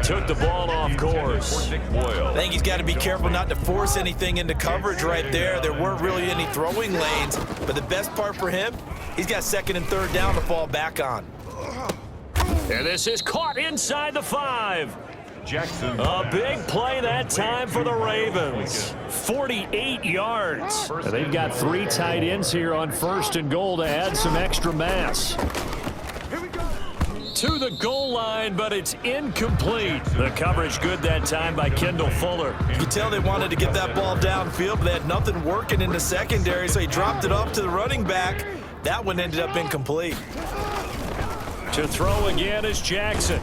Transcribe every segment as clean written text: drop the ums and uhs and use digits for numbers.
took the ball off course. I think he's got to be careful not to force anything into coverage right there. There weren't really any throwing lanes, but the best part for him, he's got second and third down to fall back on. And this is caught inside the 5. Jackson. A big play that time for the Ravens. 48 yards. And they've got 3 tight ends here on 1st and goal to add some extra mass. To the goal line, but it's incomplete. The coverage good that time by Kendall Fuller. You can tell they wanted to get that ball downfield, but they had nothing working in the secondary, so he dropped it off to the running back. That one ended up incomplete. To throw again is Jackson.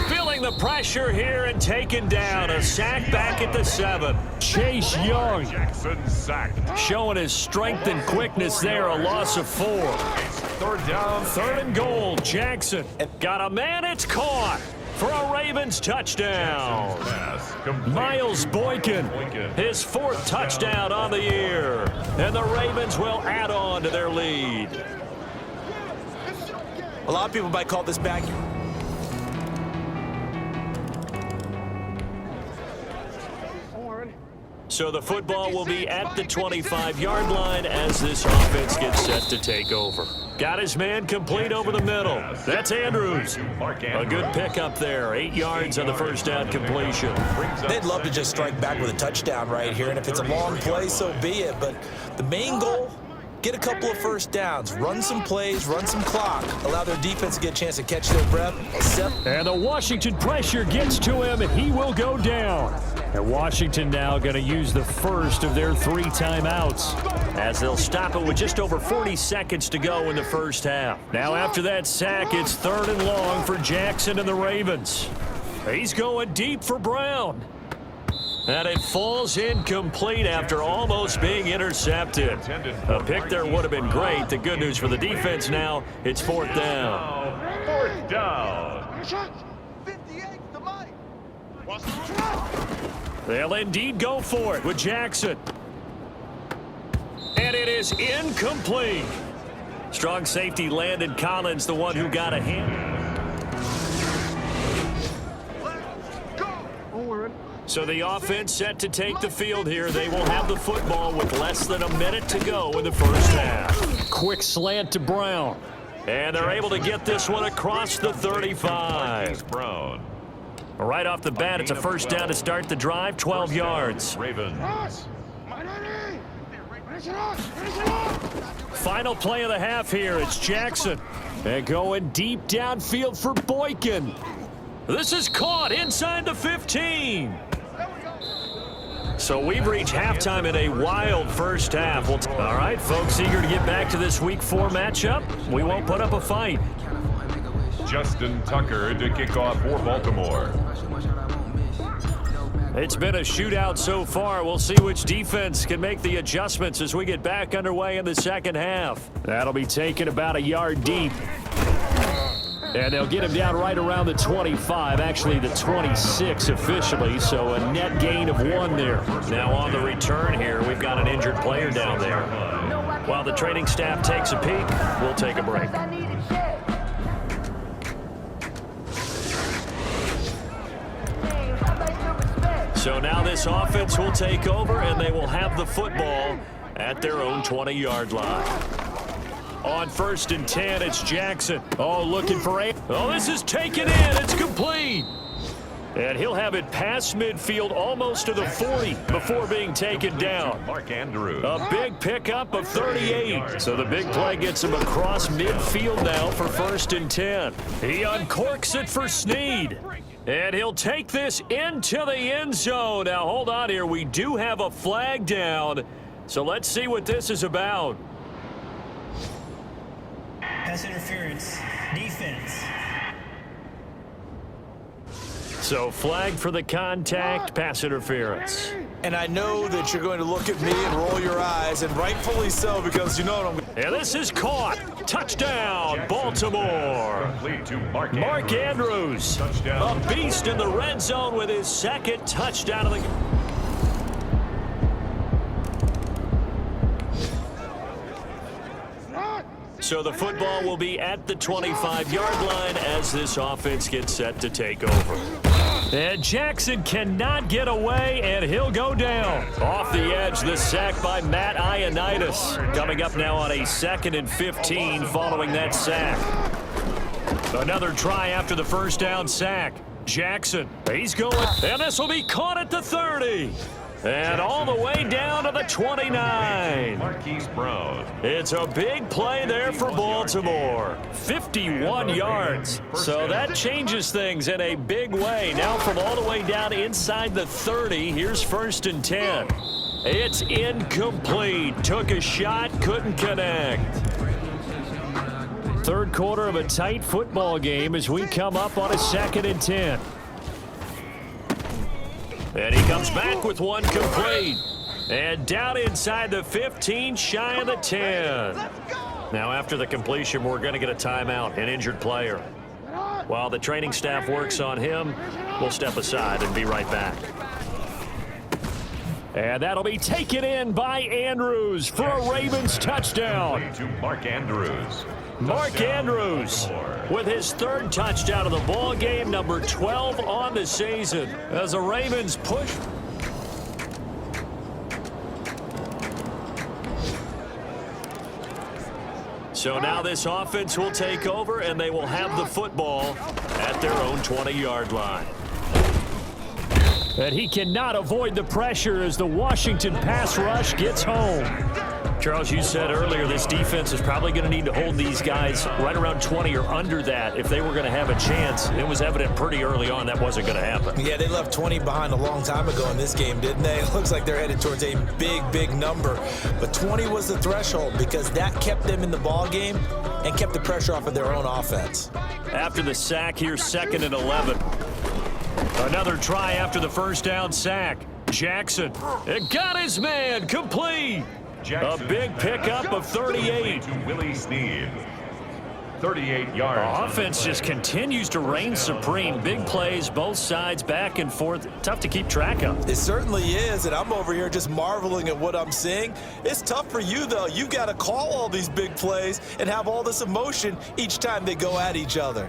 Feeling the pressure here and taken down. A sack back at the 7. Chase Young Jackson sacked. showing his strength and quickness there. A loss of 4. Third down. 3rd and goal. Jackson got a man. It's caught for a Ravens touchdown. Miles Boykin, his 4th touchdown on the year. And the Ravens will add on to their lead. A lot of people might call this back. So the football will be at the 25-yard line as this offense gets set to take over. Got his man complete over the middle. That's Andrews. A good pickup there. 8 yards on the first down completion. They'd love to just strike back with a touchdown right here, and if it's a long play, so be it. But the main goal, get a couple of first downs, run some plays, run some clock, allow their defense to get a chance to catch their breath. And the Washington pressure gets to him, and he will go down. And Washington now going to use the first of their 3 timeouts as they'll stop it with just over 40 seconds to go in the first half. Now after that sack, it's 3rd and long for Jackson and the Ravens. He's going deep for Brown. And it falls incomplete after almost being intercepted. A pick there would have been great. The good news for the defense now, it's 4th down. 4th down. They'll indeed go for it with Jackson. And it is incomplete. Strong safety Landon Collins, the one who got a hand. So the offense set to take the field here. They will have the football with less than a minute to go in the first half. Quick slant to Brown. And they're able to get this one across the 35. Brown. Right off the bat, it's a first down to start the drive, 12 yards. Ravens. Final play of the half here. It's Jackson. And going deep downfield for Boykin. This is caught inside the 15. So we've reached halftime in a wild first half. All right, folks, eager to get back to this Week 4 matchup. We won't put up a fight. Justin Tucker to kick off for Baltimore. It's been a shootout so far. We'll see which defense can make the adjustments as we get back underway in the second half. That'll be taken about a yard deep. And they'll get him down right around the 25, actually the 26 officially, so a net gain of 1 there. Now on the return here, we've got an injured player down there. While the training staff takes a peek, we'll take a break. So now this offense will take over, and they will have the football at their own 20-yard line. On 1st and 10, it's Jackson. Oh, looking for a... Oh, this is taken in. It's complete. And he'll have it past midfield almost to the 40 before being taken down. Mark Andrews. A big pickup of 38. So the big play gets him across midfield now for 1st and 10. He uncorks it for Snead. And he'll take this into the end zone. Now, hold on here. We do have a flag down. So let's see what this is about. Pass interference. Defense. So flag for the contact, pass interference. And I know that you're going to look at me and roll your eyes, and rightfully so, because you know what I'm going to... And this is caught. Touchdown, Baltimore. Mark Andrews, a beast in the red zone with his 2nd touchdown of the game. So the football will be at the 25-yard line as this offense gets set to take over. And Jackson cannot get away, and he'll go down. Off the edge, the sack by Matt Ioannidis. Coming up now on a 2nd and 15 following that sack. Another try after the first down sack. Jackson, he's going, and this will be caught at the 30. And all the way down to the 29. Marquise Brown. It's a big play there for Baltimore. 51 yards. So that changes things in a big way. Now from all the way down inside the 30, here's 1st and 10. It's incomplete. Took a shot, couldn't connect. Third quarter of a tight football game as we come up on a 2nd and 10. And he comes back with one complete. And down inside the 15, shy of the 10. Now after the completion, we're going to get a timeout, an injured player. While the training staff works on him, we'll step aside and be right back. And that'll be taken in by Andrews for a Ravens touchdown. To Mark Andrews. Mark Andrews with his 3rd touchdown of the ball game, number 12 on the season, as the Ravens push. So now this offense will take over, and they will have the football at their own 20-yard line. And he cannot avoid the pressure as the Washington pass rush gets home. Charles, you said earlier this defense is probably going to need to hold these guys right around 20 or under that if they were going to have a chance. It was evident pretty early on that wasn't going to happen. Yeah, they left 20 behind a long time ago in this game, didn't they? It looks like they're headed towards a big number. But 20 was the threshold because that kept them in the ball game and kept the pressure off of their own offense. After the sack, here's 2nd and 11. Another try after the first down sack. Jackson, it got his man, complete. A big pickup of 38. To Willie Snead. 38 yards. Offense just continues to reign supreme. Big plays, both sides, back and forth. Tough to keep track of. It certainly is, and I'm over here just marveling at what I'm seeing. It's tough for you, though. You've got to call all these big plays and have all this emotion each time they go at each other.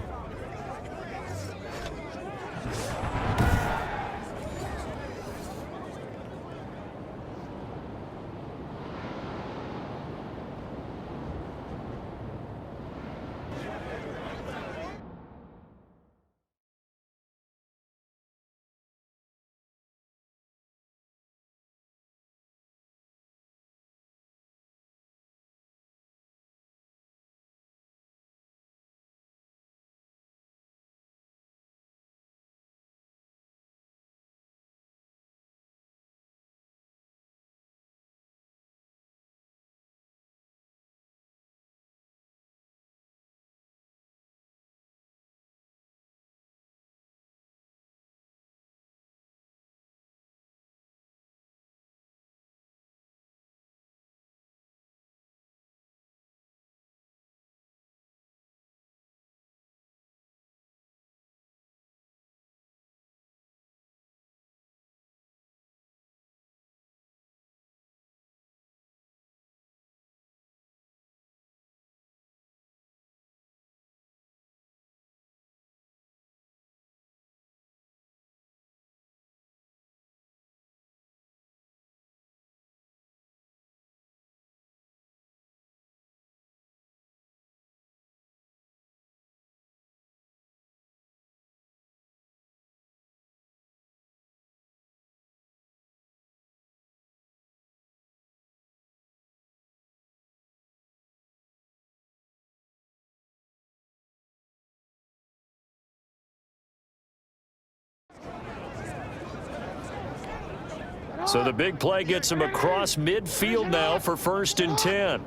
So the big play gets him across midfield now for 1st and 10.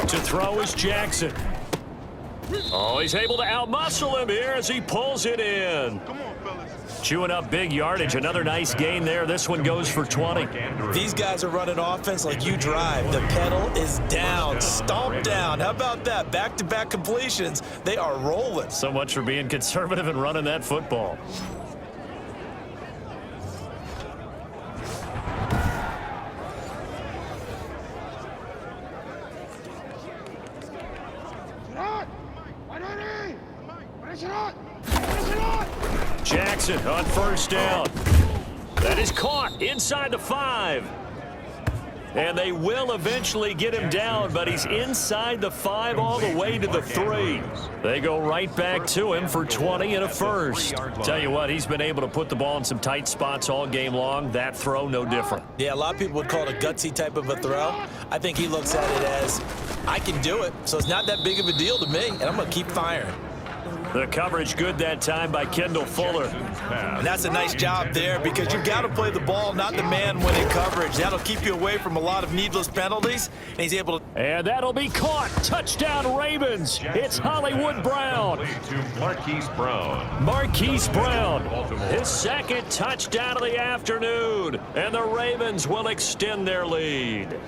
To throw is Jackson. Oh, he's able to outmuscle him here as he pulls it in. Chewing up big yardage. Another nice gain there. This one goes for 20. These guys are running offense like you drive. The pedal is down, stomped down. How about that? Back-to-back completions. They are rolling. So much for being conservative and running that football. Jackson on first down. That is caught inside the 5. And they will eventually get him down, but he's inside the 5 all the way to the 3. They go right back to him for 20 and a first. Tell you what, he's been able to put the ball in some tight spots all game long. That throw, no different. Yeah, a lot of people would call it a gutsy type of a throw. I think he looks at it as, I can do it, so it's not that big of a deal to me, and I'm going to keep firing. The coverage good that time by Kendall Fuller. And that's a nice job there because you've got to play the ball, not the man when in coverage. That'll keep you away from a lot of needless penalties. And he's able to. And that'll be caught. Touchdown, Ravens. It's Hollywood Brown. To Marquise Brown. Marquise Brown, his second touchdown of the afternoon. And the Ravens will extend their lead.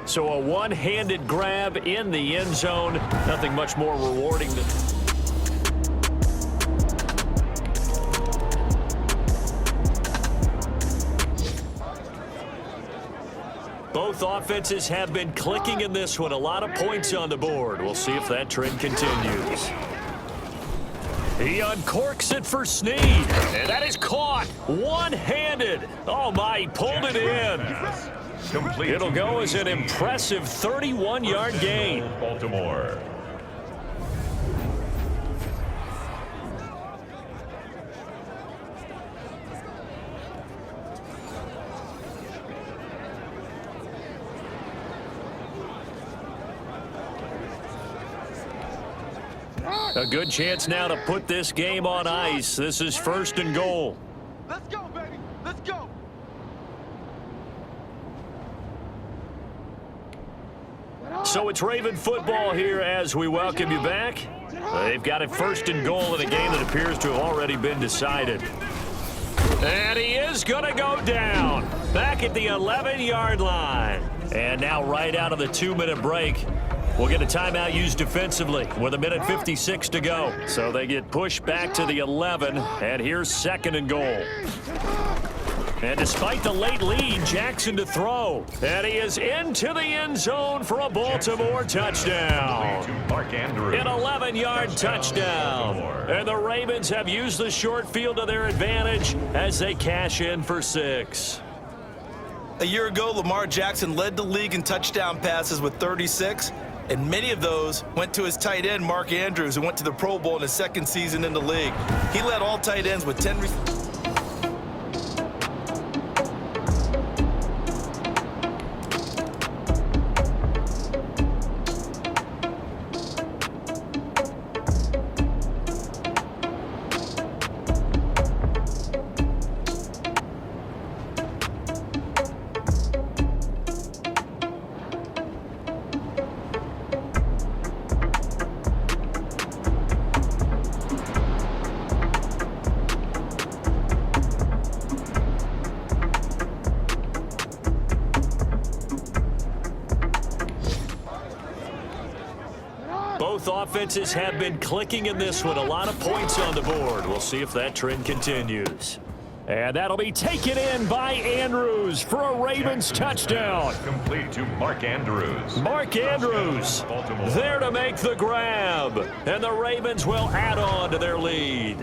So a one-handed grab in the end zone. Nothing much more rewarding than... Both offenses have been clicking in this one. A lot of points on the board. We'll see if that trend continues. He uncorks it for Snead. And that is caught one-handed. Oh, my, he pulled it in. It'll go as an impressive 31-yard gain. Baltimore. A good chance now to put this game on ice. This is first and goal. Let's go, baby. Let's go. So it's Raven football here as we welcome you back. They've got it first and goal in a game that appears to have already been decided. And he is going to go down back at the 11-yard line. And now right out of the 2-minute break, we'll get a timeout used defensively with 1:56 to go. So they get pushed back to the 11, and here's second and goal. And despite the late lead, Jackson to throw. And he is into the end zone for a Baltimore touchdown. An 11-yard touchdown. And the Ravens have used the short field to their advantage as they cash in for 6. A year ago, Lamar Jackson led the league in touchdown passes with 36. And many of those went to his tight end, Mark Andrews, who went to the Pro Bowl in his second season in the league. He led all tight ends with 10 Both offenses have been clicking in this one. A lot of points on the board. We'll see if that trend continues. And that'll be taken in by Andrews for a Ravens touchdown. Complete to Mark Andrews. Mark Andrews there to make the grab. And the Ravens will add on to their lead.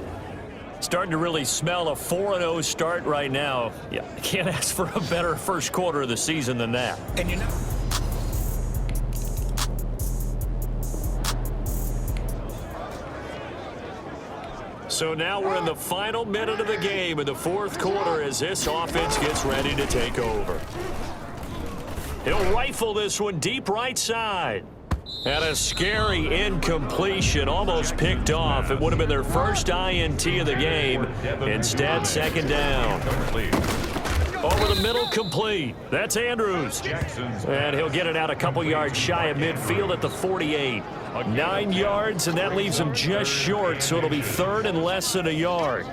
Starting to really smell a 4-0 start right now. Yeah, can't ask for a better first quarter of the season than that. And you know. So now we're in the final minute of the game in the fourth quarter as this offense gets ready to take over. He'll rifle this one deep right side. And a scary incompletion, almost picked off. It would have been their first INT of the game. Instead, second down. Over the middle, complete. That's Andrews. And he'll get it out a couple yards shy of midfield at the 48. 9 yards, and that leaves him just short, so it'll be third and less than a yard.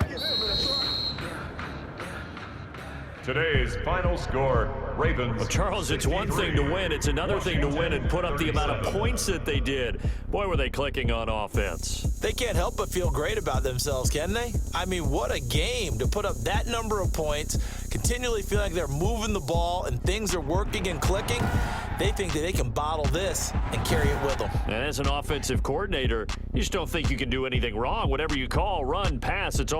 Today's final score, Ravens. Well, Charles, it's one thing to win. It's another thing to win and put up the amount of points that they did. Boy, were they clicking on offense. They can't help but feel great about themselves, can they? I mean, what a game to put up that number of points, continually feel like they're moving the ball and things are working and clicking. They think that they can bottle this and carry it with them. And as an offensive coordinator, you just don't think you can do anything wrong. Whatever you call, run, pass, it's all